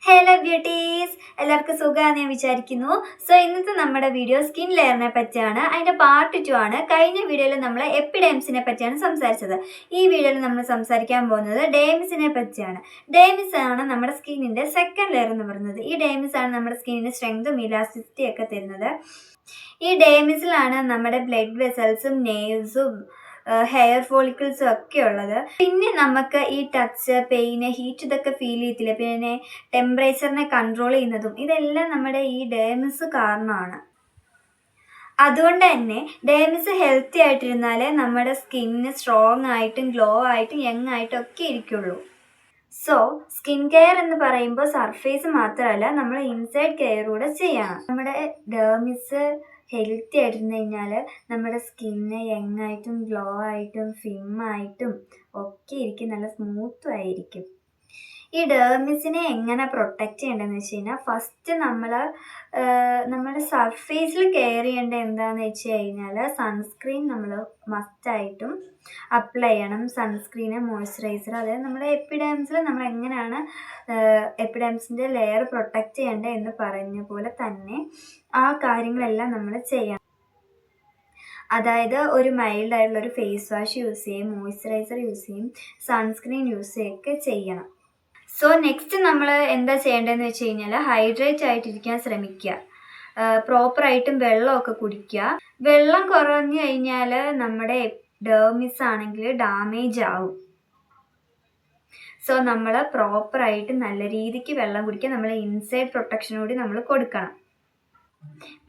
Hello beauties, എല്ലാവർക്കും സുഖമാണെന്ന് ഞാൻ വിചാരിക്കുന്നു. സോ ഇന്നത്തെ നമ്മുടെ വീഡിയോ സ്കിൻ ലെയറിനെ പറ്റിയാണ്. അതിൻ്റെ പാർട്ട് 2 ആണ്. കഴിഞ്ഞ വീഡിയോയിൽ നമ്മൾ എപ്പിഡെർമിസിനെ പറ്റിയാണ് സംസാരിച്ചത്. ഈ വീഡിയോയിൽ നമ്മൾ സംസാരിക്കാൻ പോകുന്നത് ഡെർമിസിനെ പറ്റിയാണ്. ഡെർമിസ് ആണ് നമ്മുടെ സ്കിന്നിൻ്റെ സെക്കൻഡ് ലെയർ എന്ന് പറയുന്നത്. ഈ ഡെർമിസ് ആണ് നമ്മുടെ സ്കിന്നിന് സ്ട്രെങ്തും ഇലാസ്റ്റിസിറ്റി ഒക്കെ തരുന്നത്. ഈ ഡെർമിസിലാണ് നമ്മുടെ ബ്ലഡ് വെസൽസും നെർവ്സും ഹെയർ ഫോളിക്കിൾസും ഒക്കെ ഉള്ളത്. പിന്നെ നമുക്ക് ഈ ടച്ച്, പെയിന്, ഹീറ്റ് ഇതൊക്കെ ഫീൽ ചെയ്യത്തില്ല. പിന്നെ ടെമ്പറേച്ചറിനെ കൺട്രോൾ ചെയ്യുന്നതും ഇതെല്ലാം നമ്മുടെ ഈ ഡെർമിസ് കാരണമാണ്. അതുകൊണ്ട് തന്നെ ഡെർമിസ് ഹെൽത്തി ആയിട്ടിരുന്നാലേ നമ്മുടെ സ്കിന്ന് സ്ട്രോങ് ആയിട്ടും ഗ്ലോ ആയിട്ടും യങ് ആയിട്ടും ഒക്കെ ഇരിക്കുള്ളൂ. സോ സ്കിൻ കെയർ എന്ന് പറയുമ്പോൾ സർഫേസ് മാത്രമല്ല, നമ്മൾ ഇൻസൈഡ് കെയർ കൂടെ ചെയ്യണം. നമ്മുടെ ഡെർമിസ് ഹെൽത്തി ആയിട്ടിരുന്ന് കഴിഞ്ഞാൽ നമ്മുടെ സ്കിന്ന് യങ് ആയിട്ടും ഗ്ലോ ആയിട്ടും ഫിം ആയിട്ടും ഒക്കെ ഇരിക്കും, നല്ല സ്മൂത്തും ആയിരിക്കും. ഈ ഡെർമിസിനെ എങ്ങനെ പ്രൊട്ടക്റ്റ് ചെയ്യേണ്ടതെന്ന് വെച്ച് കഴിഞ്ഞാൽ, ഫസ്റ്റ് നമ്മുടെ സർഫേസിൽ കെയർ ചെയ്യേണ്ടത് എന്താണെന്ന് വെച്ച് കഴിഞ്ഞാൽ, സൺസ്ക്രീൻ നമ്മൾ മസ്റ്റായിട്ടും അപ്ലൈ ചെയ്യണം. സൺസ്ക്രീന്, മോയ്സ്ചറൈസർ, അതായത് നമ്മുടെ എപ്പിഡെർമിസിൽ നമ്മൾ എങ്ങനെയാണ് എപ്പിഡെർമിസിൻ്റെ ലെയർ പ്രൊട്ടക്റ്റ് ചെയ്യേണ്ടത് എന്ന് പറഞ്ഞ പോലെ തന്നെ ആ കാര്യങ്ങളെല്ലാം നമ്മൾ ചെയ്യണം. അതായത് ഒരു മൈൽഡ് ആയിട്ടുള്ള ഒരു ഫേസ് വാഷ് യൂസ് ചെയ്യും, മോയ്സ്ചറൈസർ യൂസ് ചെയ്യും, സൺസ്ക്രീൻ യൂസ് ചെയ്യുകയൊക്കെ ചെയ്യണം. സോ നെക്സ്റ്റ് നമ്മൾ എന്താ ചെയ്യേണ്ടതെന്ന് വെച്ച് കഴിഞ്ഞാൽ, ഹൈഡ്രേറ്റ് ആയിട്ടിരിക്കാൻ ശ്രമിക്കുക. പ്രോപ്പറായിട്ടും വെള്ളമൊക്കെ കുടിക്കുക. വെള്ളം കുറഞ്ഞു കഴിഞ്ഞാൽ നമ്മുടെ ഡെർമിസ് ആണെങ്കിൽ ഡാമേജ് ആവും. സോ നമ്മൾ പ്രോപ്പറായിട്ട് നല്ല രീതിക്ക് വെള്ളം കുടിക്കുക. നമ്മൾ ഇൻസൈഡ് പ്രൊട്ടക്ഷൻ കൂടി നമ്മൾ കൊടുക്കണം.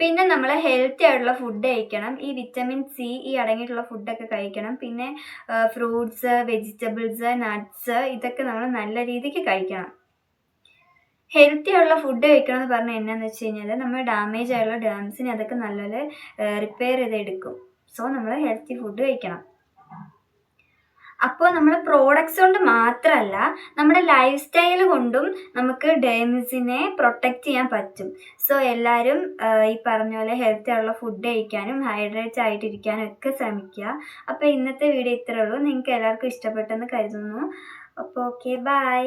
പിന്നെ നമ്മൾ ഹെൽത്തി ആയിട്ടുള്ള ഫുഡ് കഴിക്കണം. ഈ വിറ്റമിൻ സി അടങ്ങിയിട്ടുള്ള ഫുഡൊക്കെ കഴിക്കണം. പിന്നെ ഫ്രൂട്ട്സ്, വെജിറ്റബിൾസ്, നട്ട്സ് ഇതൊക്കെ നമ്മൾ നല്ല രീതിക്ക് കഴിക്കണം. ഹെൽത്തി ആയിട്ടുള്ള ഫുഡ് കഴിക്കണം എന്ന് പറഞ്ഞാൽ എന്നാന്ന് വെച്ച് കഴിഞ്ഞാൽ, നമ്മൾ ഡാമേജ് ആയിട്ടുള്ള ഡെർമിസിനെ അതൊക്കെ നല്ലപോലെ റിപ്പയർ ചെയ്തെടുക്കും. സോ നമ്മൾ ഹെൽത്തി ഫുഡ് കഴിക്കണം. അപ്പോൾ നമ്മൾ പ്രോഡക്ട്സ് കൊണ്ട് മാത്രമല്ല, നമ്മുടെ ലൈഫ് സ്റ്റൈൽ കൊണ്ടും നമുക്ക് ഡെർമിസിനെ പ്രൊട്ടക്റ്റ് ചെയ്യാൻ പറ്റും. സോ എല്ലാവരും ഈ പറഞ്ഞ പോലെ ഹെൽത്തി ആയിട്ടുള്ള ഫുഡ് കഴിക്കാനും ഹൈഡ്രേറ്റ് ആയിട്ടിരിക്കാനും ഒക്കെ ശ്രമിക്കുക. അപ്പോൾ ഇന്നത്തെ വീഡിയോ ഇത്രയേ ഉള്ളൂ. നിങ്ങൾക്ക് എല്ലാവർക്കും ഇഷ്ടപ്പെട്ടെന്ന് കരുതുന്നു. അപ്പോൾ ഓക്കെ, ബൈ.